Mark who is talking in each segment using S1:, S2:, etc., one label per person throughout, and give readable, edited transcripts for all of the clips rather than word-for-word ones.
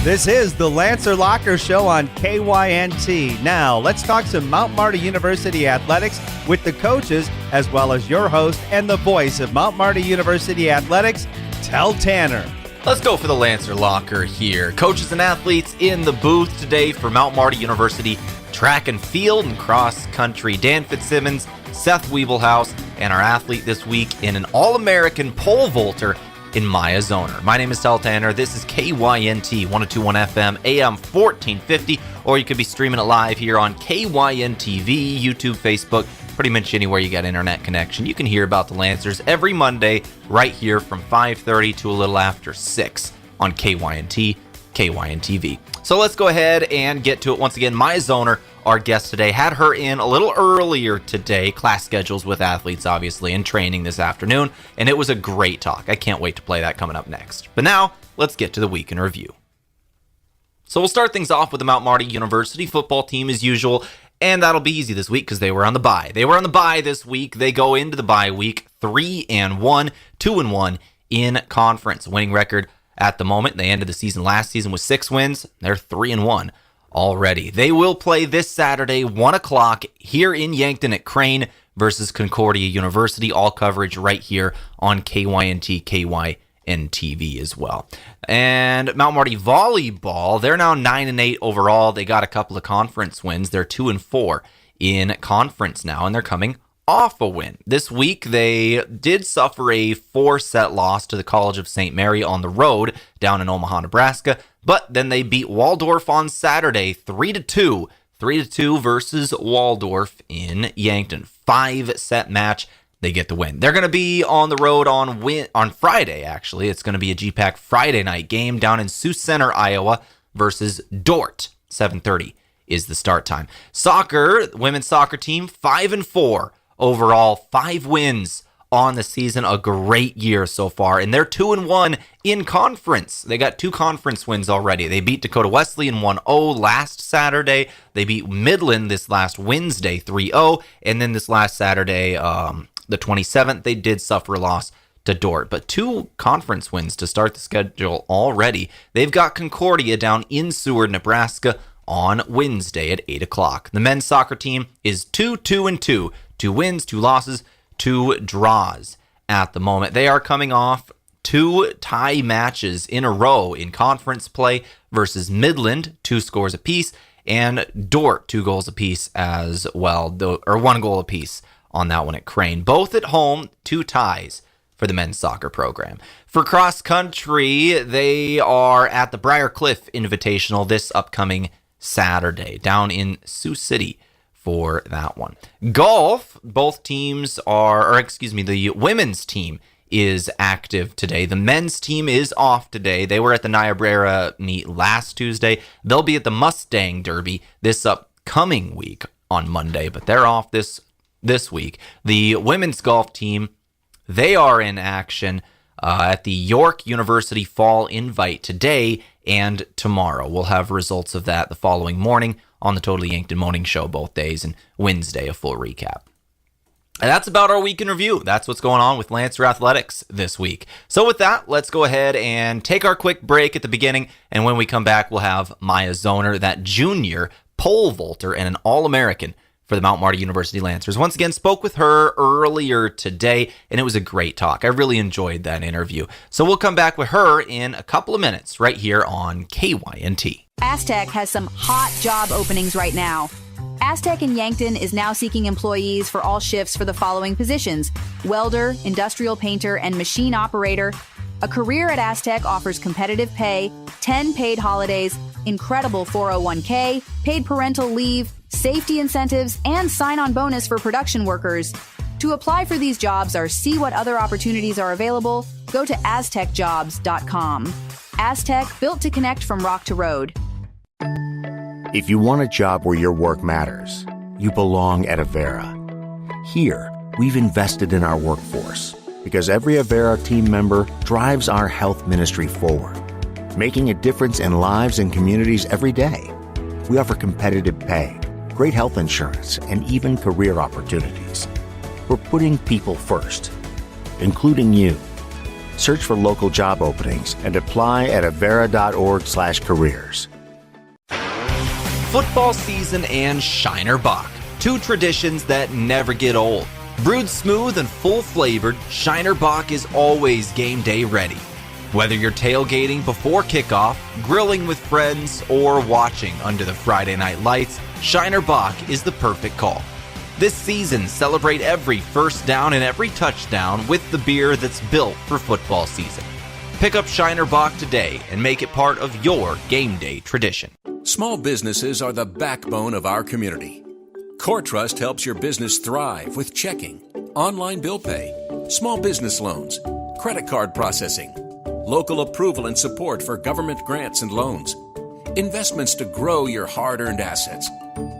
S1: This is the Lancer Locker Show on KYNT. Now, let's talk some Mount Marty University athletics with the coaches, as well as your host and the voice of Mount Marty University athletics, Tel Tanner.
S2: Let's go for the Lancer Locker here. Coaches and athletes in the booth today for Mount Marty University track and field and cross country. Dan Fitzsimmons, Seth Wiebelhaus, and our athlete this week in an All-American pole vaulter in Maya Zohner. My name is Tel Tanner. This is KYNT 102.1 FM, AM 1450, or you could be streaming it live here on KYNTV, YouTube, Facebook, pretty much anywhere you got internet connection. You can hear about the Lancers every Monday right here from 5:30 to a little after 6 on KYNT, KYNTV. So let's go ahead and get to it once again. Maya Zohner, our guest today, had her in a little earlier today. Class schedules with athletes, obviously, and training this afternoon, and it was a great talk. I can't wait to play that coming up next. But now, let's get to the week in review. So we'll start things off with the Mount Marty University football team as usual, and that'll be easy this week because they were on the bye. They were on the bye this week. They go into the bye week 3-1, 2-1 in conference. Winning record at the moment. They ended the season last season with 6 wins. They're 3-1 already. They will play this Saturday, 1 o'clock here in Yankton at Crane versus Concordia University. All coverage right here on KYNT, KYNTV as well. And Mount Marty Volleyball, they're now 9-8 overall. They got a couple of conference wins. They're 2-4 in conference now, and they're coming off a win. This week, they did suffer a 4-set loss to the College of St. Mary on the road down in Omaha, Nebraska, but then they beat Waldorf on Saturday 3-2. 3-2 versus Waldorf in Yankton. 5-set match. They get the win. They're going to be on the road on Friday, actually. It's going to be a GPAC Friday night game down in Sioux Center, Iowa versus Dort. 7:30 is the start time. Soccer, women's soccer team, 5-4 overall. 5 wins on the season. A great year so far. And they're 2-1 in conference. They got 2 conference wins already. They beat Dakota Wesleyan 1-0 last Saturday. They beat Midland this last Wednesday 3-0. And then this last Saturday, the 27th, they did suffer a loss to Dort. But 2 conference wins to start the schedule already. They've got Concordia down in Seward, Nebraska on Wednesday at 8 o'clock. The men's soccer team is 2-2-2. 2 wins, 2 losses, 2 draws at the moment. They are coming off 2 tie matches in a row in conference play versus Midland, 2 scores apiece, and Dort, 2 goals apiece as well, or 1 goal apiece on that one at Crane. Both at home, 2 ties for the men's soccer program. For cross country, they are at the Briar Cliff Invitational this upcoming Saturday down in Sioux City for that one. Golf, both teams the women's team is active today. The men's team is off today. They were at the Niobrara meet last Tuesday. They'll be at the Mustang Derby this upcoming week on Monday, but they're off this week. The women's golf team, they are in action at the York University Fall Invite today and tomorrow. We'll have results of that the following morning on the Totally Yankton Morning Show both days, and Wednesday a full recap. And that's about our week in review. That's what's going on with Lancer Athletics this week. So with that, let's go ahead and take our quick break at the beginning, and when we come back, we'll have Maya Zohner, that junior pole vaulter and an All-American for the Mount Marty University Lancers. Once again, spoke with her earlier today, and it was a great talk. I really enjoyed that interview. So we'll come back with her in a couple of minutes right here on KYNT.
S3: Aztec has some hot job openings right now. Aztec in Yankton is now seeking employees for all shifts for the following positions: welder, industrial painter, and machine operator. A career at Aztec offers competitive pay, 10 paid holidays, incredible 401k, paid parental leave, safety incentives, and sign-on bonus for production workers. To apply for these jobs or see what other opportunities are available, go to aztecjobs.com. Aztec, built to connect from rock to road.
S4: If you want a job where your work matters, you belong at Avera. Here, we've invested in our workforce because every Avera team member drives our health ministry forward, making a difference in lives and communities every day. We offer competitive pay, great health insurance, and even career opportunities. We're putting people first, including you. Search for local job openings and apply at avera.org/careers.
S2: Football season and Shiner Bock, two traditions that never get old. Brewed smooth and full-flavored, Shiner Bock is always game day ready. Whether you're tailgating before kickoff, grilling with friends, or watching under the Friday night lights, Shiner Bock is the perfect call. This season, celebrate every first down and every touchdown with the beer that's built for football season. Pick up Shiner Bock today and make it part of your game day tradition.
S5: Small businesses are the backbone of our community. CoreTrust helps your business thrive with checking, online bill pay, small business loans, credit card processing, local approval and support for government grants and loans, investments to grow your hard-earned assets,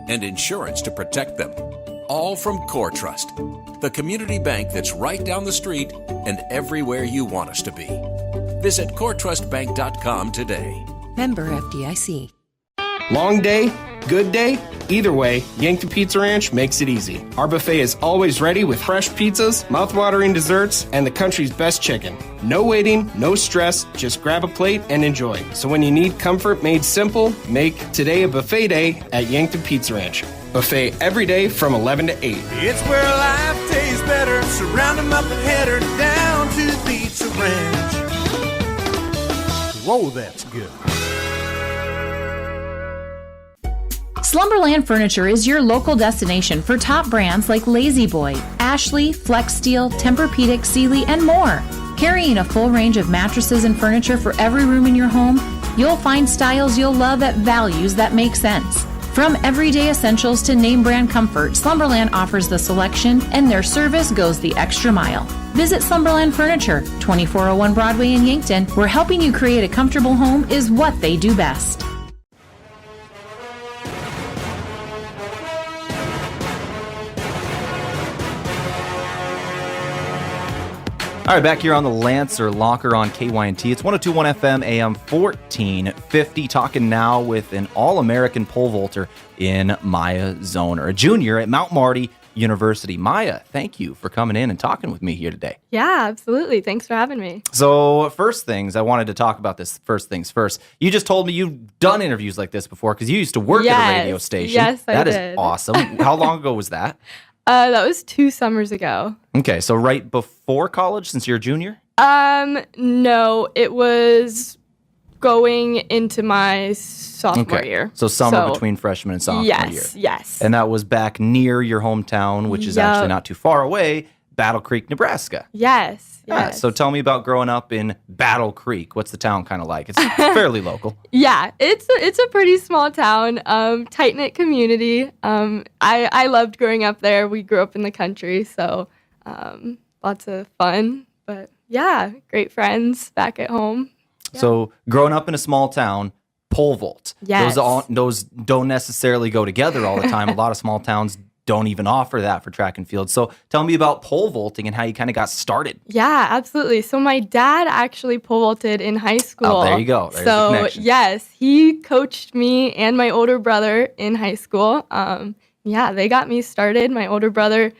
S5: and insurance to protect them. All from CoreTrust, the community bank that's right down the street and everywhere you want us to be. Visit CoreTrustBank.com today.
S6: Member FDIC.
S7: Long day, good day, either way, Yankton Pizza Ranch makes it easy. Our buffet is always ready with fresh pizzas, mouth-watering desserts, and the country's best chicken. No waiting, no stress, just grab a plate and enjoy. So when you need comfort made simple, make today a buffet day at Yankton Pizza Ranch. Buffet every day from 11 to 8.
S8: It's where life tastes better. Surround 'em up and head her down to the Pizza Ranch. Whoa, that's good.
S9: Slumberland Furniture is your local destination for top brands like Lazy Boy, Ashley, Flex Steel, Tempur-Pedic, Sealy, and more. Carrying a full range of mattresses and furniture for every room in your home, you'll find styles you'll love at values that make sense. From everyday essentials to name brand comfort, Slumberland offers the selection, and their service goes the extra mile. Visit Slumberland Furniture, 2401 Broadway in Yankton, where helping you create a comfortable home is what they do best.
S2: All right, back here on the Lancer Locker on KYNT. It's 102.1 FM, AM 1450. Talking now with an All-American pole vaulter in Maya Zohner, a junior at Mount Marty University. Maya, thank you for coming in and talking with me here today.
S10: Yeah, absolutely. Thanks for having me.
S2: So first things, I wanted to talk about this first things first. You just told me you've done interviews like this before because you used to work at a radio station.
S10: Yes, I did.
S2: That is awesome. How long ago was that?
S10: That was 2 summers ago.
S2: Okay, so right before college, since you're a junior?
S10: No, it was going into my sophomore year.
S2: So summer between freshman and sophomore year.
S10: Yes.
S2: And that was back near your hometown, which is actually not too far away, Battle Creek, Nebraska.
S10: Yes.
S2: Yeah, so tell me about growing up in Battle Creek. What's the town kind of like? It's fairly local.
S10: Yeah, it's a pretty small town, tight-knit community. I loved growing up there. We grew up in the country, so lots of fun. But yeah, great friends back at home. Yeah.
S2: So growing up in a small town, pole vault.
S10: Yes.
S2: Those don't necessarily go together all the time. A lot of small towns don't even offer that for track and field. So tell me about pole vaulting and how you kind of got started.
S10: Yeah, absolutely. So my dad actually pole vaulted in high school.
S2: Oh, there you go. There's the connection.
S10: Yes, he coached me and my older brother in high school. Yeah, they got me started. My older brother,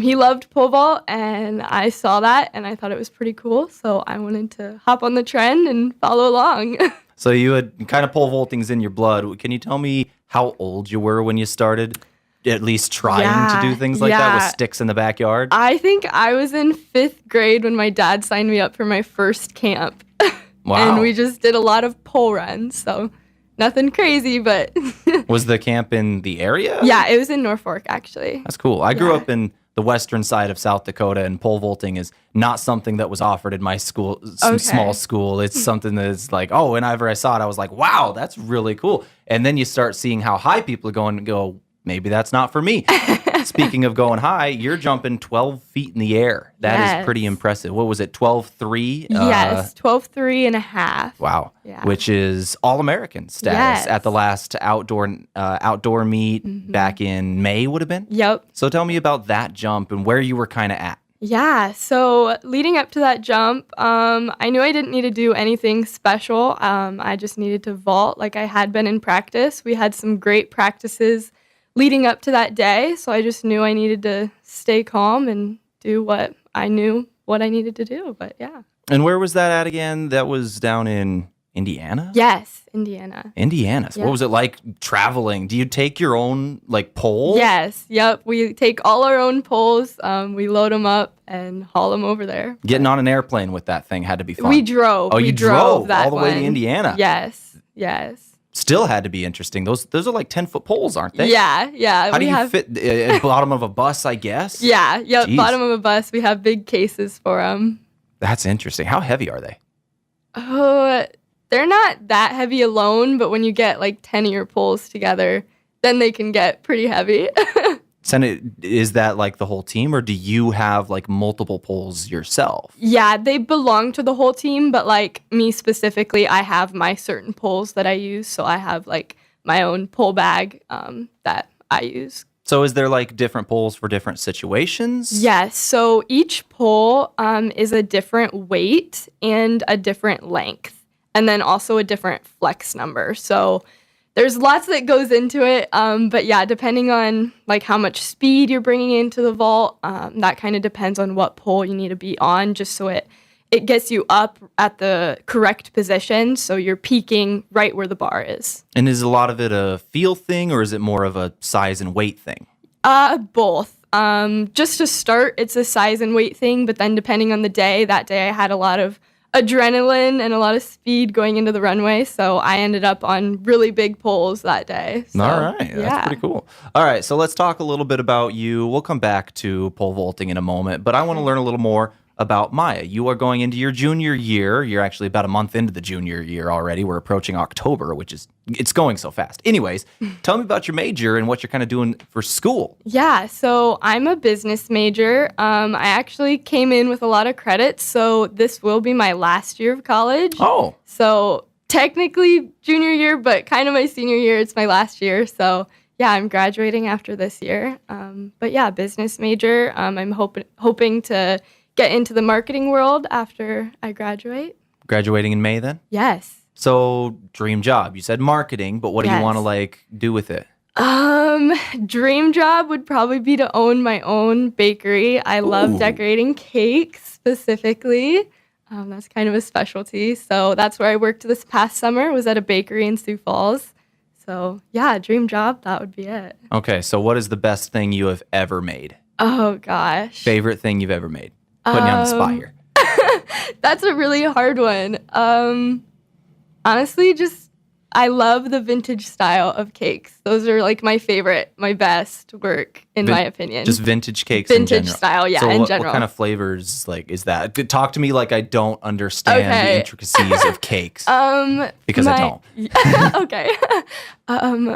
S10: he loved pole vault, and I saw that, and I thought it was pretty cool. So I wanted to hop on the trend and follow along.
S2: So you had kind of pole vaulting's in your blood. Can you tell me how old you were when you started? At least trying to do things like that with sticks in the backyard?
S10: I think I was in 5th grade when my dad signed me up for my first camp.
S2: Wow.
S10: And we just did a lot of pole runs, so nothing crazy, but...
S2: Was the camp in the area?
S10: Yeah, it was in Norfolk, actually.
S2: That's cool. I grew up in the western side of South Dakota, and pole vaulting is not something that was offered in my school, small school. It's something that's like, oh, whenever I saw it, I was like, wow, that's really cool. And then you start seeing how high people are going and go, maybe that's not for me. Speaking of going high, you're jumping 12 feet in the air. That is pretty impressive. What was it, 12.3?
S10: Yes, 12.3 and a half.
S2: Wow. Yeah. Which is All-American status at the last outdoor meet back in May, would have been?
S10: Yep.
S2: So tell me about that jump and where you were kind of at.
S10: Yeah, so leading up to that jump, I knew I didn't need to do anything special. I just needed to vault like I had been in practice. We had some great practices leading up to that day, so I just knew I needed to stay calm and do what I knew what I needed to do. But yeah.
S6: And where was that at again? That was down in Indiana?
S10: Yes, Indiana.
S6: Indiana. So
S10: Yeah.
S6: what was it like traveling? Do you take your own like pole?
S10: Yes. Yep. We take all our own poles. We load them up and haul them over there.
S6: Getting on an airplane with that thing had to be fun.
S10: We drove.
S6: Oh,
S10: we
S6: you drove
S10: that
S6: all the way to
S10: one.
S6: Indiana.
S10: Yes. Yes.
S6: Still had to be interesting. Those are like 10-foot poles, aren't they?
S10: Yeah. Yeah.
S6: How do you fit at the bottom of a bus, I guess?
S10: Yeah. Yep.
S6: Jeez.
S10: Bottom of a bus. We have big cases for them.
S6: That's interesting. How heavy are they?
S10: Oh, they're not that heavy alone, but when you get like 10 of your poles together, then they can get pretty heavy.
S6: Is that like the whole team, or do you have like multiple poles yourself?
S10: Yeah, they belong to the whole team, but like me specifically, I have my certain poles that I use. So I have like my own pole bag that I use.
S6: So is there like different poles for different situations?
S10: Yes. So each pole is a different weight and a different length, and then also a different flex number. So there's lots that goes into it. But yeah, depending on like how much speed you're bringing into the vault, that kind of depends on what pole you need to be on, just so it gets you up at the correct position. So you're peaking right where the bar is.
S6: And is a lot of it a feel thing, or is it more of a size and weight thing?
S10: Both. Just to start, it's a size and weight thing, but then depending on the day, that day I had a lot of adrenaline and a lot of speed going into the runway, so I ended up on really big poles that day. So,
S6: all right, that's pretty cool. All right, so let's talk a little bit about you. We'll come back to pole vaulting in a moment, but I want to learn a little more about Maya. You are going into your junior year. You're actually about a month into the junior year already. We're approaching October, it's going so fast. Anyways, tell me about your major and what you're kind of doing for school.
S10: Yeah, so I'm a business major. I actually came in with a lot of credits, so this will be my last year of college.
S6: Oh.
S10: So technically junior year, but kind of my senior year. It's my last year. So yeah, I'm graduating after this year. But yeah, business major. I'm hoping to get into the marketing world after I graduate.
S6: Graduating in May then?
S10: Yes.
S6: So dream job. You said marketing, but what do you want to like do with it?
S10: Dream job would probably be to own my own bakery. I love decorating cakes specifically. That's kind of a specialty. So that's where I worked this past summer, was at a bakery in Sioux Falls. So yeah, dream job, that would be it.
S6: Okay, so what is the best thing you have ever made?
S10: Oh gosh.
S6: Favorite thing you've ever made? Putting you on the spot here.
S10: That's a really hard one. Honestly, I love the vintage style of cakes. Those are like my favorite, my best work, in my opinion.
S6: Just vintage cakes
S10: vintage
S6: in general.
S10: Style, yeah,
S6: so
S10: in
S6: what
S10: general.
S6: kind of flavors like is that? Talk to me like I don't understand the intricacies of cakes. Because I don't.
S10: Okay.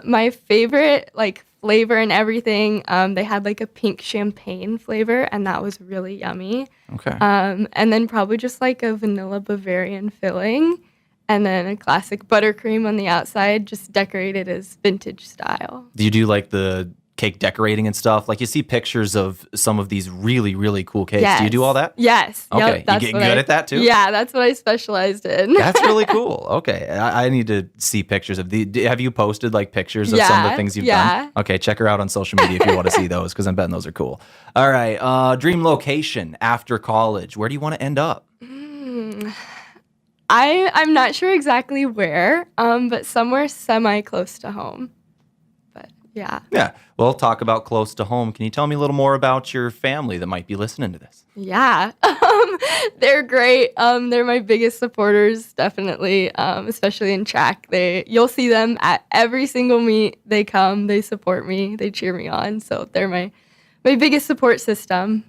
S10: My favorite like flavor and everything, they had like a pink champagne flavor, and that was really yummy.
S6: Okay.
S10: And then probably just like a vanilla Bavarian filling, and then a classic buttercream on the outside, just decorated as vintage style.
S6: Do you do like the cake decorating and stuff? Like you see pictures of some of these really, really cool cakes.
S10: Yes.
S6: Do you do all that?
S10: Yes.
S6: Okay.
S10: Yep,
S6: you get good at that too?
S10: Yeah, that's what I specialized in.
S6: That's really cool. Okay. I need to see pictures of have you posted like pictures of some of the things you've done? Okay. Check her out on social media if you want to see those, because I'm betting those are cool. All right. Dream location after college. Where do you want to end up?
S10: I'm not sure exactly where, but somewhere semi close to home. But yeah.
S6: Yeah. Well, talk about close to home. Can you tell me a little more about your family that might be listening to this?
S10: Yeah. They're great. They're my biggest supporters, definitely, especially in track. You'll see them at every single meet. They come, they support me, they cheer me on. So they're my biggest support system.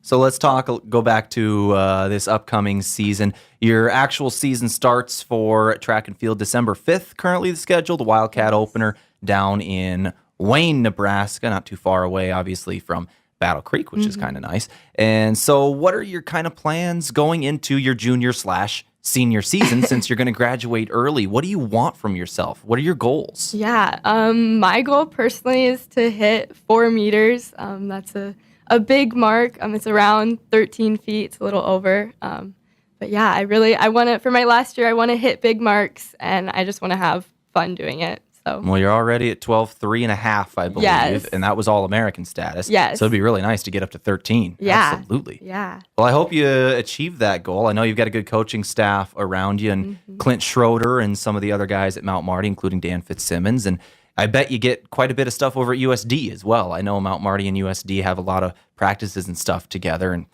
S6: So let's go back to this upcoming season. Your actual season starts for track and field December 5th, currently the schedule, the Wildcat opener down in Wayne, Nebraska, not too far away, obviously, from Battle Creek, which is kind of nice. And so what are your kind of plans going into your junior/senior season since you're going to graduate early? What do you want from yourself? What are your goals?
S10: Yeah, my goal personally is to hit 4 meters. That's a big mark. It's around 13 feet. It's a little over. But yeah, I want to, for my last year, I want to hit big marks, and I just want to have fun doing it. So
S6: Well, you're already at 12.3.5, I believe.
S10: Yes.
S6: And that was All-American status.
S10: Yes.
S6: So it'd be really nice to get up to 13.
S10: Yeah.
S6: Absolutely.
S10: Yeah.
S6: Well, I hope you achieve that goal. I know you've got a good coaching staff around you, and Clint Schroeder and some of the other guys at Mount Marty, including Dan Fitzsimmons. And I bet you get quite a bit of stuff over at USD as well. I know Mount Marty and USD have a lot of practices and stuff together, and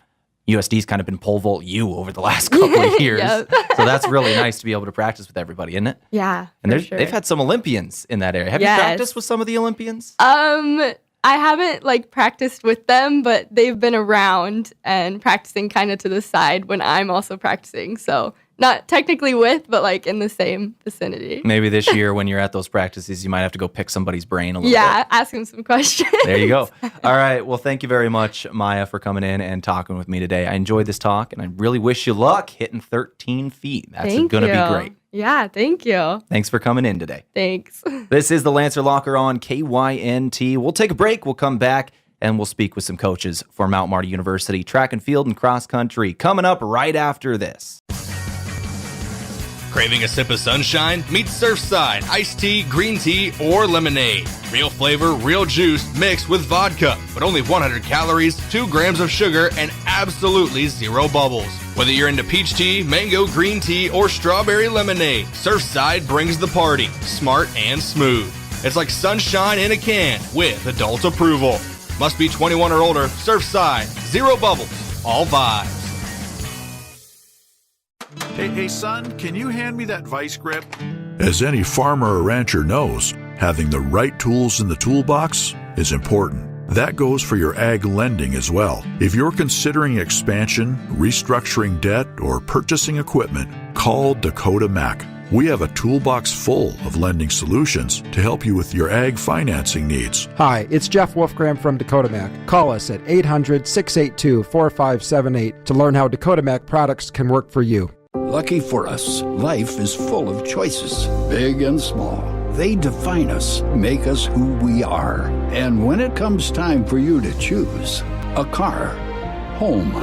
S6: USD's kind of been pole vault U over the last couple of years.
S10: Yep.
S6: So that's really nice to be able to practice with everybody, isn't it?
S10: Yeah.
S6: And
S10: for sure.
S6: they've had some Olympians in that area. Have you
S10: Yes.
S6: practiced with some of the Olympians?
S10: I haven't practiced with them, but they've been around and practicing kind of to the side when I'm also practicing. So not technically with, but in the same vicinity.
S6: Maybe this year when you're at those practices, you might have to go pick somebody's brain a little bit.
S10: Yeah, ask them some questions.
S6: There you go. All right. Well, thank you very much, Maya, for coming in and talking with me today. I enjoyed this talk, and I really wish you luck hitting 13 feet. That's going to be great.
S10: Yeah, thank you.
S6: Thanks for coming in today.
S10: Thanks.
S2: This is the Lancer Locker on KYNT. We'll take a break. We'll come back and we'll speak with some coaches for Mount Marty University track and field and cross country coming up right after this.
S11: Craving a sip of sunshine? Meet Surfside, iced tea, green tea, or lemonade. Real flavor, real juice mixed with vodka, but only 100 calories, 2 grams of sugar, and absolutely 0 bubbles. Whether you're into peach tea, mango green tea, or strawberry lemonade, Surfside brings the party, smart and smooth. It's like sunshine in a can with adult approval. Must be 21 or older. Surfside, 0 bubbles, all vibes.
S12: Hey, son, can you hand me that vice grip?
S13: As any farmer or rancher knows, having the right tools in the toolbox is important. That goes for your ag lending as well. If you're considering expansion, restructuring debt, or purchasing equipment, call Dakota Mac. We have a toolbox full of lending solutions to help you with your ag financing needs.
S14: Hi, it's Jeff Wolfgram from Dakota Mac. Call us at 800-682-4578 to learn how Dakota Mac products can work for you.
S15: Lucky for us, life is full of choices, big and small. They define us, make us who we are. And when it comes time for you to choose, a car, home,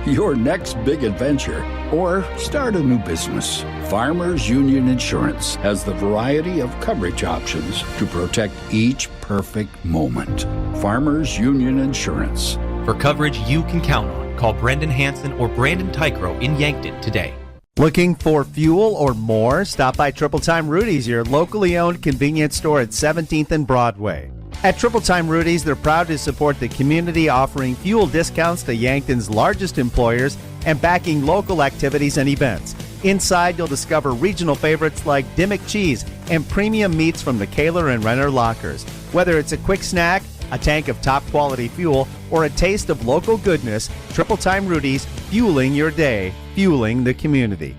S15: your next big adventure, or start a new business, Farmers Union Insurance has the variety of coverage options to protect each perfect moment. Farmers Union Insurance.
S2: For coverage you can count on, call Brendan Hansen or Brandon Tykrow in Yankton today.
S1: Looking for fuel or more? Stop by Triple Time Rudy's, your locally owned convenience store at 17th and Broadway. At Triple Time Rudy's, they're proud to support the community, offering fuel discounts to Yankton's largest employers and backing local activities and events. Inside, you'll discover regional favorites like Dimmick Cheese and premium meats from the Kaler and Renner lockers. Whether it's a quick snack, a tank of top-quality fuel, or a taste of local goodness, Triple Time Rudy's, fueling your day, fueling the community.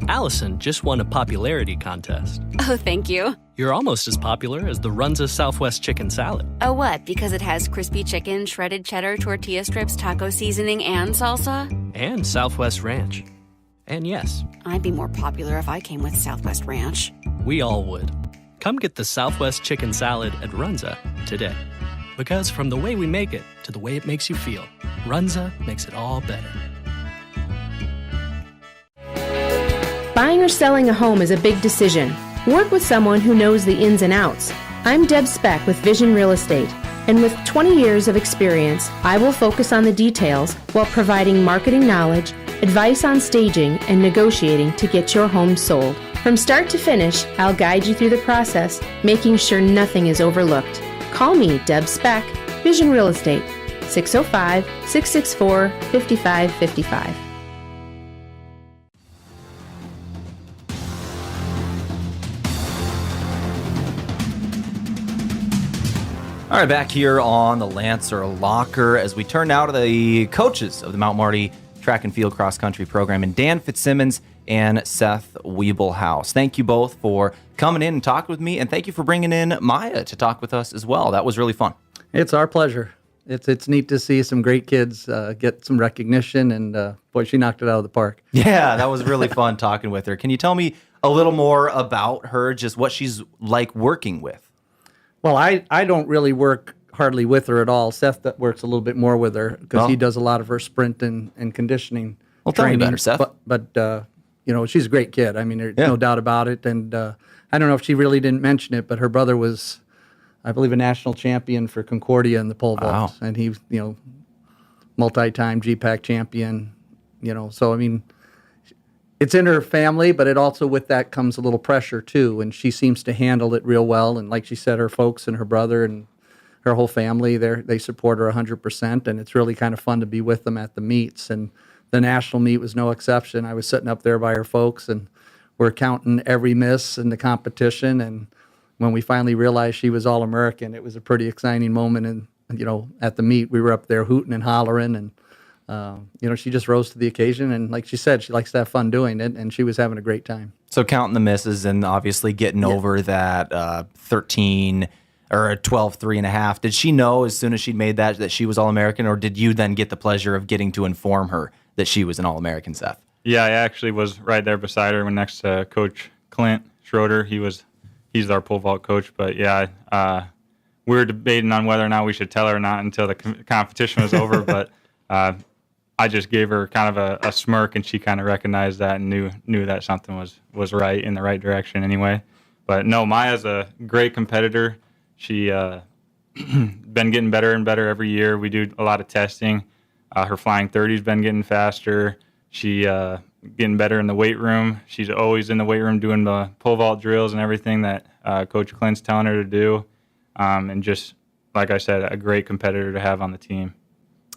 S16: Allison just won a popularity contest.
S17: Oh, thank you.
S16: You're almost as popular as the Runza Southwest Chicken Salad.
S17: Oh, what? Because it has crispy chicken, shredded cheddar, tortilla strips, taco seasoning, and salsa?
S16: And Southwest Ranch. And yes,
S17: I'd be more popular if I came with Southwest Ranch.
S16: We all would. Come get the Southwest Chicken Salad at Runza today. Because from the way we make it to the way it makes you feel, Runza makes it all better.
S18: Buying or selling a home is a big decision. Work with someone who knows the ins and outs. I'm Deb Speck with Vision Real Estate, and with 20 years of experience, I will focus on the details while providing marketing knowledge, advice on staging, and negotiating to get your home sold. From start to finish, I'll guide you through the process, making sure nothing is overlooked. Call me, Deb Speck, Vision Real Estate, 605-664-5555.
S6: All right, back here on the Lancer Locker as we turn now to the coaches of the Mount Marty Track and Field Cross Country Program, and Dan Fitzsimmons and Seth Wiebelhaus. Thank you both for coming in and talking with me, and thank you for bringing in Maya to talk with us as well. That was really fun.
S19: It's our pleasure. It's neat to see some great kids get some recognition, and boy, she knocked it out of the park.
S6: Yeah, that was really fun talking with her. Can you tell me a little more about her, just what she's like working with?
S19: Well, I don't really work hardly with her at all. Seth that works a little bit more with her because he does a lot of her sprint and conditioning.
S6: Well, tell me about her, Seth.
S19: But you know, she's a great kid. I mean, there's no doubt about it. And I don't know if she really didn't mention it, but her brother was, I believe, a national champion for Concordia in the pole vault. And he, multi-time GPAC champion, so I mean, it's in her family, but it also with that comes a little pressure too. And she seems to handle it real well. And like she said, her folks and her brother and her whole family, they support her 100%. And it's really kind of fun to be with them at the meets. And the national meet was no exception. I was sitting up there by her folks, and we're counting every miss in the competition. And when we finally realized she was All-American, it was a pretty exciting moment. And, at the meet, we were up there hooting and hollering. And, she just rose to the occasion. And like she said, she likes to have fun doing it. And she was having a great time.
S6: So counting the misses and obviously getting over that 13 or a 12, 3.5. Did she know as soon as she made that she was All-American, or did you then get the pleasure of getting to inform her that she was an All-American, Seth?
S20: Yeah, I actually was right there beside her when next to Coach KYNT Schroeder. He's our pole vault coach. But yeah, we were debating on whether or not we should tell her or not until the competition was over. But I just gave her kind of a smirk, and she kind of recognized that and knew that something was right in the right direction anyway. But no, Maya's a great competitor. She been getting better and better every year. We do a lot of testing. Her flying 30's been getting faster. She getting better in the weight room. She's always in the weight room doing the pole vault drills and everything that Coach Clint's telling her to do. And just, like I said, a great competitor to have on the team.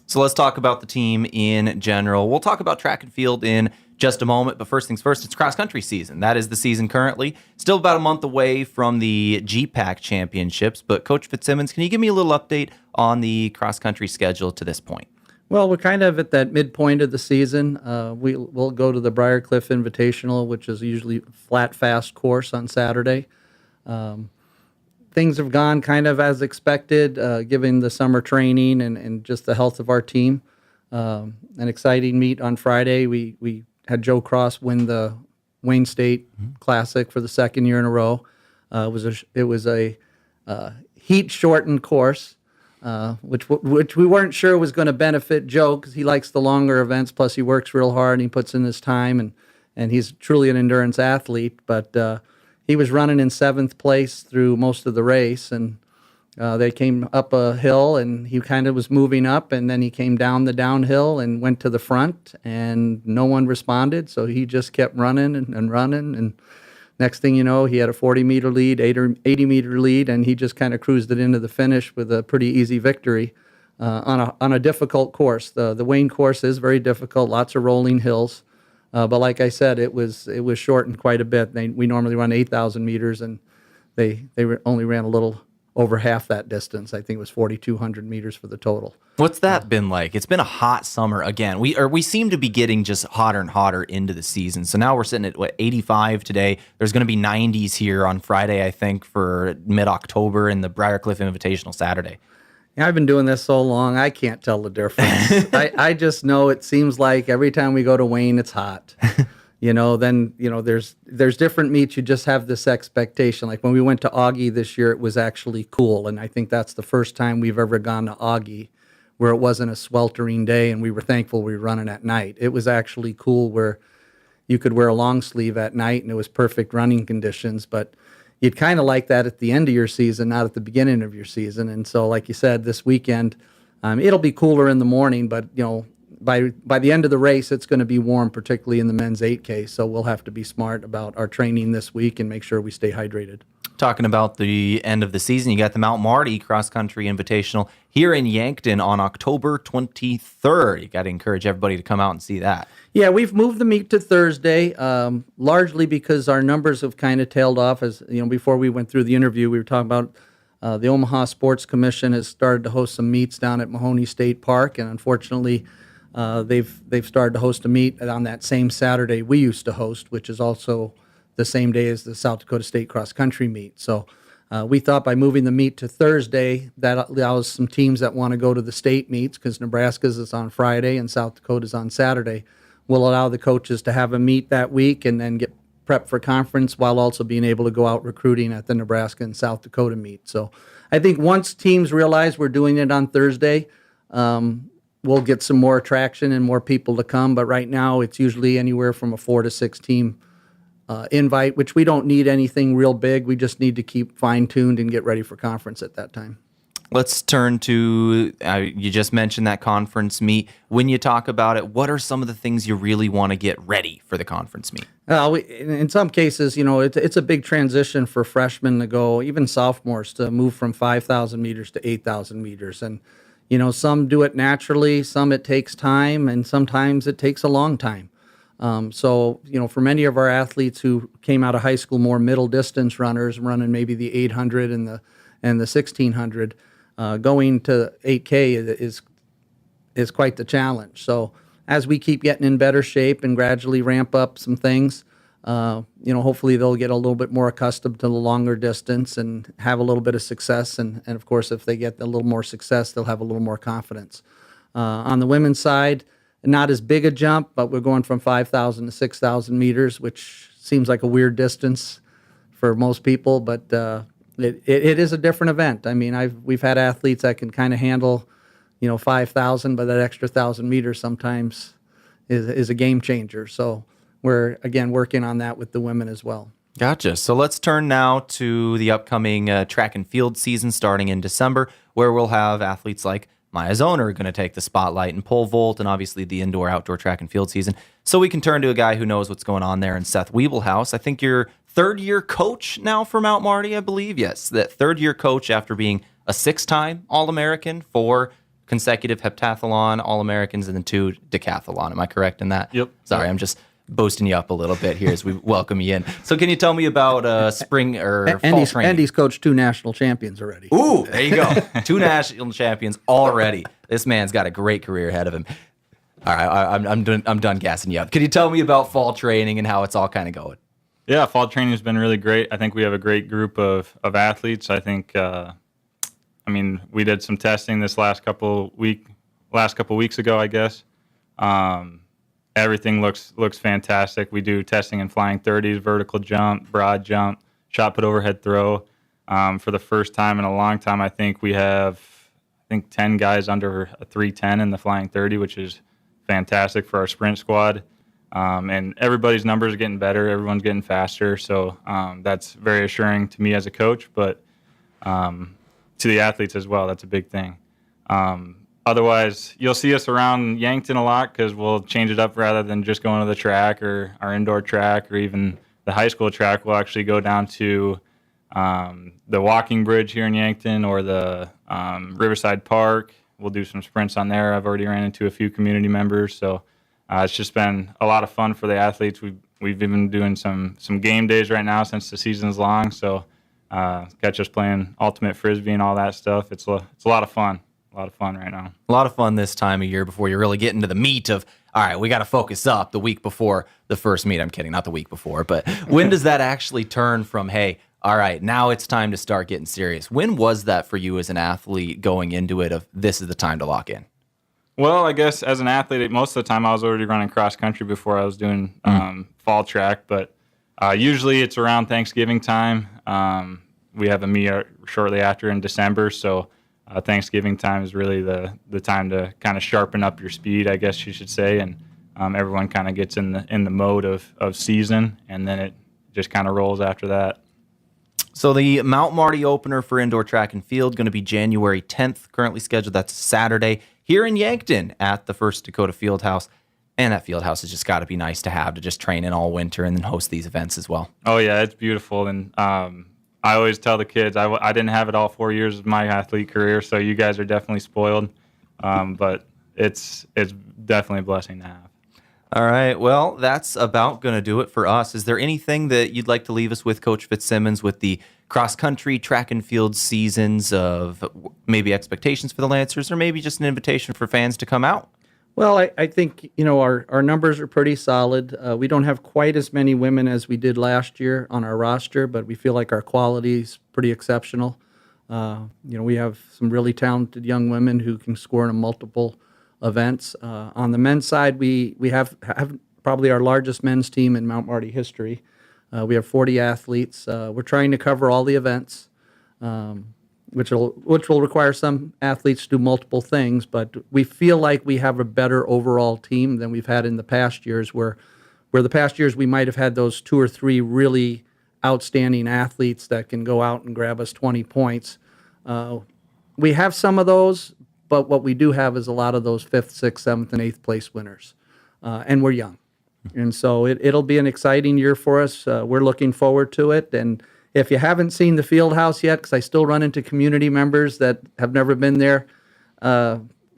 S6: So let's talk about the team in general. We'll talk about track and field in just a moment, but first things first, it's cross-country season. That is the season currently. Still about a month away from the GPAC championships, but Coach Fitzsimmons, can you give me a little update on the cross-country schedule to this point?
S19: Well, we're kind of at that midpoint of the season. We'll go to the Briarcliff Invitational, which is usually a flat, fast course on Saturday. Things have gone kind of as expected, given the summer training and just the health of our team. An exciting meet on Friday. We had Joe Cross win the Wayne State Classic for the second year in a row. It was a heat-shortened course, which we weren't sure was going to benefit Joe because he likes the longer events. Plus, he works real hard and he puts in his time, and he's truly an endurance athlete. But he was running in 7th place through most of the race, and they came up a hill, and he kind of was moving up, and then he came down the downhill and went to the front, and no one responded, so he just kept running and running, and next thing you know, he had a 40-meter lead, 80-meter lead, and he just kind of cruised it into the finish with a pretty easy victory on a difficult course. The Wayne course is very difficult, lots of rolling hills, but like I said, it was shortened quite a bit. We normally run 8,000 meters, and they only ran a little over half that distance. I think it was 4,200 meters for the total.
S6: What's that been like? It's been a hot summer again. We seem to be getting just hotter and hotter into the season. So now we're sitting at 85 today. There's going to be 90s here on Friday, I think, for mid-October, and the Briarcliff Invitational Saturday.
S19: Yeah, I've been doing this so long, I can't tell the difference. I just know it seems like every time we go to Wayne, it's hot. There's different meets. You just have this expectation. Like when we went to Augie this year, it was actually cool. And I think that's the first time we've ever gone to Augie where it wasn't a sweltering day, and we were thankful we were running at night. It was actually cool where you could wear a long sleeve at night and it was perfect running conditions. But you'd kind of like that at the end of your season, not at the beginning of your season. And so, like you said, this weekend, it'll be cooler in the morning, but by the end of the race, it's going to be warm, particularly in the men's 8K. So we'll have to be smart about our training this week and make sure we stay hydrated.
S6: Talking about the end of the season, you got the Mount Marty Cross Country Invitational here in Yankton on October 23rd. You got to encourage everybody to come out and see that.
S19: Yeah, we've moved the meet to Thursday, largely because our numbers have kind of tailed off. As before we went through the interview, we were talking about the Omaha Sports Commission has started to host some meets down at Mahoney State Park, and unfortunately, they've started to host a meet on that same Saturday we used to host, which is also the same day as the South Dakota State Cross Country meet. So we thought by moving the meet to Thursday, that allows some teams that want to go to the state meets, because Nebraska's is on Friday and South Dakota's on Saturday, will allow the coaches to have a meet that week and then get prepped for conference while also being able to go out recruiting at the Nebraska and South Dakota meet. So I think once teams realize we're doing it on Thursday, we'll get some more traction and more people to come. But right now, it's usually anywhere from a 4 to 6 team invite, which we don't need anything real big. We just need to keep fine-tuned and get ready for conference at that time.
S6: Let's turn to, you just mentioned that conference meet. When you talk about it, what are some of the things you really want to get ready for the conference meet?
S19: In some cases, it's a big transition for freshmen to go, even sophomores, to move from 5,000 meters to 8,000 meters. And, some do it naturally, some it takes time, and sometimes it takes a long time. So, for many of our athletes who came out of high school, more middle distance runners running maybe the 800 and the 1600, going to 8K is quite the challenge. So as we keep getting in better shape and gradually ramp up some things, hopefully they'll get a little bit more accustomed to the longer distance and have a little bit of success. And of course, if they get a little more success, they'll have a little more confidence. On the women's side, not as big a jump, but we're going from 5,000 to 6,000 meters, which seems like a weird distance for most people, but it is a different event. I mean, we've had athletes that can kind of handle, 5,000, but that extra 1,000 meters sometimes is a game changer. So we're, again, working on that with the women as well.
S6: Gotcha. So let's turn now to the upcoming track and field season starting in December, where we'll have athletes like Maya Zohner going to take the spotlight in pole vault and obviously the indoor-outdoor track and field season. So we can turn to a guy who knows what's going on there in Seth Wiebelhaus. I think you're third-year coach now for Mount Marty, I believe. Yes, that third-year coach after being a 6-time All-American, 4 consecutive heptathlon All-Americans, and then 2 decathlon. Am I correct in that?
S20: Yep.
S6: Sorry, I'm just boosting you up a little bit here as we welcome you in. So can you tell me about spring or fall training?
S19: Andy's coached 2 national champions already.
S6: Ooh, there you go. 2 national champions already. This man's got a great career ahead of him. All right, I'm done gassing you up. Can you tell me about fall training and how it's all kind of going?
S20: Yeah, fall training has been really great. I think we have a great group of athletes. I think, we did some testing this last couple weeks ago, I guess. Everything looks fantastic. We do testing in flying 30s, vertical jump, broad jump, shot put overhead throw. For the first time in a long time, I think we have 10 guys under a 310 in the flying 30, which is fantastic for our sprint squad. And everybody's numbers are getting better. Everyone's getting faster. So that's very assuring to me as a coach, but to the athletes as well. That's a big thing. Otherwise, you'll see us around Yankton a lot because we'll change it up rather than just going to the track or our indoor track or even the high school track. We'll actually go down to the walking bridge here in Yankton or the Riverside Park. We'll do some sprints on there. I've already ran into a few community members, so it's just been a lot of fun for the athletes. We've been doing some game days right now since the season's long, so catch us playing ultimate frisbee and all that stuff. It's a lot of fun. A lot of fun right now.
S6: A lot of fun this time of year before you really get into the meat of, all right, we got to focus up the week before the first meet. I'm kidding, not the week before. But when does that actually turn from, hey, all right, now it's time to start getting serious? When was that for you as an athlete going into it of this is the time to lock in?
S20: Well, I guess as an athlete, most of the time I was already running cross country before I was doing fall track. But usually it's around Thanksgiving time. We have a meet shortly after in December, so Thanksgiving time is really the time to kind of sharpen up your speed, I guess you should say, and everyone kind of gets in the mode of season, and then it just kind of rolls after that.
S6: So the Mount Marty opener for indoor track and field going to be January 10th, currently scheduled. That's Saturday here in Yankton at the First Dakota Fieldhouse. And that Fieldhouse has just got to be nice to have to just train in all winter and then host these events as well.
S20: Oh yeah, it's beautiful, and I always tell the kids I didn't have it all 4 years of my athlete career, so you guys are definitely spoiled. But it's definitely a blessing to have.
S6: All right. Well, that's about going to do it for us. Is there anything that you'd like to leave us with, Coach Fitzsimmons, with the cross-country, track and field seasons of maybe expectations for the Lancers or maybe just an invitation for fans to come out?
S19: Well, I think, our numbers are pretty solid. We don't have quite as many women as we did last year on our roster, but we feel like our quality is pretty exceptional. We have some really talented young women who can score in multiple events. On the men's side, we have probably our largest men's team in Mount Marty history. We have 40 athletes. We're trying to cover all the events, which will require some athletes to do multiple things, but we feel like we have a better overall team than we've had in the past years where where the past years we might have had those 2 or 3 really outstanding athletes that can go out and grab us 20 points. We have some of those, but what we do have is a lot of those 5th, 6th, 7th, and 8th place winners. And we're young. And so it'll be an exciting year for us. We're looking forward to it. And if you haven't seen the field house yet, because I still run into community members that have never been there,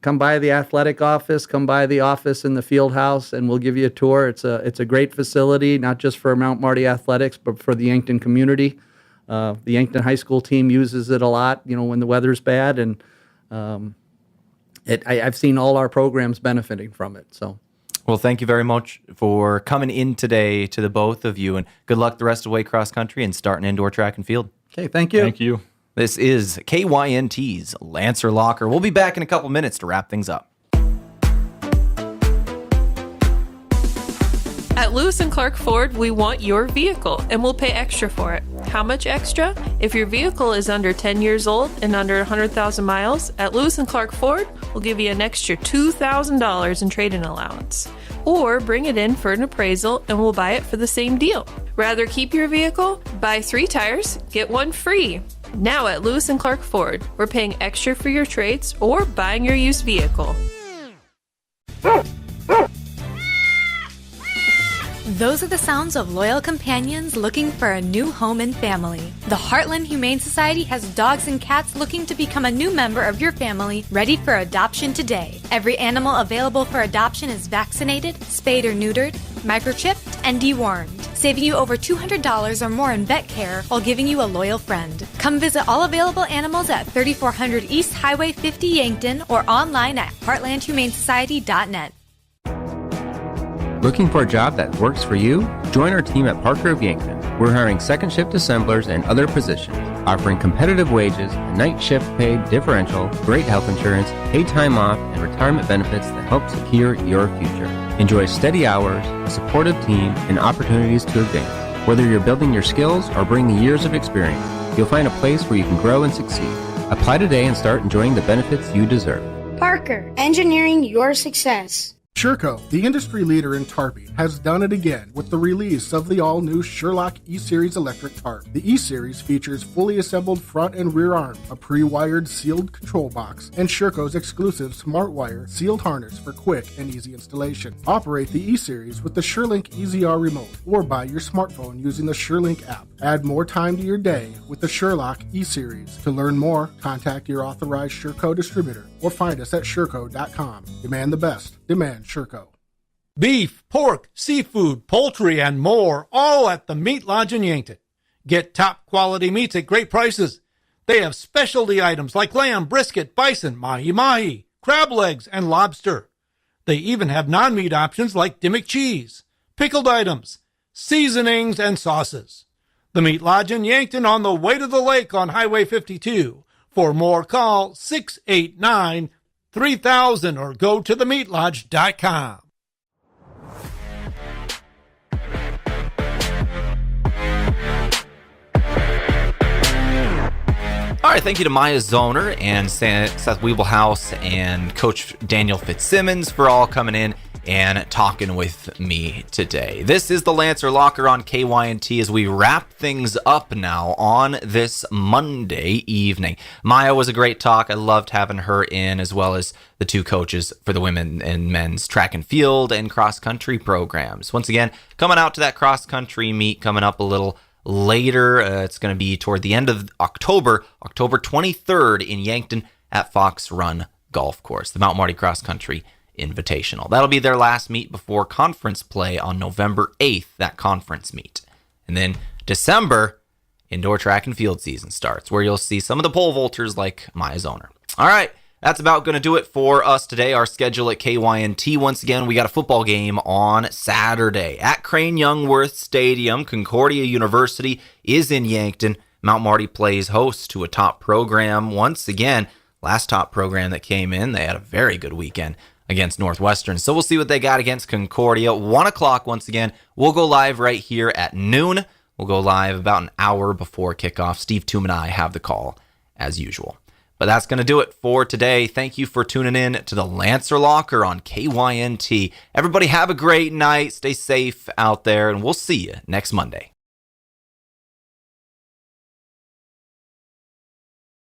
S19: come by the athletic office, come by the office in the field house, and we'll give you a tour. It's a great facility, not just for Mount Marty Athletics, but for the Yankton community. The Yankton High School team uses it a lot, when the weather's bad, and I've seen all our programs benefiting from it. So,
S6: well, thank you very much for coming in today to the both of you, and good luck the rest of the way cross country and starting indoor track and field.
S19: Okay, thank you.
S20: Thank you.
S6: This is KYNT's Lancer Locker. We'll be back in a couple minutes to wrap things up.
S21: At Lewis & Clark Ford, we want your vehicle, and we'll pay extra for it. How much extra? If your vehicle is under 10 years old and under 100,000 miles, at Lewis & Clark Ford, we'll give you an extra $2,000 in trade-in allowance. Or bring it in for an appraisal, and we'll buy it for the same deal. Rather keep your vehicle? Buy 3 tires, get 1 free. Now at Lewis & Clark Ford, we're paying extra for your trades or buying your used vehicle.
S22: Those are the sounds of loyal companions looking for a new home and family. The Heartland Humane Society has dogs and cats looking to become a new member of your family, ready for adoption today. Every animal available for adoption is vaccinated, spayed or neutered, microchipped, and dewormed, saving you over $200 or more in vet care while giving you a loyal friend. Come visit all available animals at 3400 East Highway 50 Yankton or online at heartlandhumanesociety.net.
S23: Looking for a job that works for you? Join our team at Parker of Yankton. We're hiring second shift assemblers and other positions, offering competitive wages, a night shift pay differential, great health insurance, paid time off, and retirement benefits that help secure your future. Enjoy steady hours, a supportive team, and opportunities to advance. Whether you're building your skills or bringing years of experience, you'll find a place where you can grow and succeed. Apply today and start enjoying the benefits you deserve.
S24: Parker, engineering your success.
S25: Sherco, the industry leader in tarping, has done it again with the release of the all-new Sherlock E-Series electric tarp. The E-Series features fully assembled front and rear arm, a pre-wired sealed control box, and Sherco's exclusive SmartWire sealed harness for quick and easy installation. Operate the E-Series with the SureLink EZR remote or by your smartphone using the SureLink app. Add more time to your day with the Sherlock E-Series. To learn more, contact your authorized Sherco distributor or find us at Sherco.com. Demand the best. Demand Sherco.
S26: Beef, pork, seafood, poultry, and more, all at the Meat Lodge in Yankton. Get top quality meats at great prices. They have specialty items like lamb, brisket, bison, mahi-mahi, crab legs, and lobster. They even have non-meat options like Dimmick cheese, pickled items, seasonings, and sauces. The Meat Lodge in Yankton on the way to the lake on Highway 52. For more, call 689-3000 or go to themeatlodge.com.
S2: All right, thank you to Maya Zohner and Seth Wiebelhaus and Coach Daniel Fitzsimmons for all coming in and talking with me today. This is the Lancer Locker on KYNT as we wrap things up now on this Monday evening. Maya was a great talk. I loved having her in, as well as the two coaches for the women and men's track and field and cross country programs. Once again, coming out to that cross country meet coming up a little later. It's going to be toward the end of October 23rd in Yankton at Fox Run Golf Course, the Mount Marty Cross Country Invitational. That'll be their last meet before conference play on November 8th, that conference meet. And then December, indoor track and field season starts, where you'll see some of the pole vaulters like Maya Zohner. All right, that's about going to do it for us today. Our schedule at KYNT, once again, we got a football game on Saturday at Crane Youngworth Stadium. Concordia University is in Yankton. Mount Marty plays host to a top program once again. Last top program that came in, they had a very good weekend against Northwestern. So we'll see what they got against Concordia. 1 o'clock once again. We'll go live right here at noon. We'll go live about an hour before kickoff. Steve Toom and I have the call as usual. But that's going to do it for today. Thank you for tuning in to the Lancer Locker on KYNT. Everybody have a great night. Stay safe out there, and we'll see you next Monday.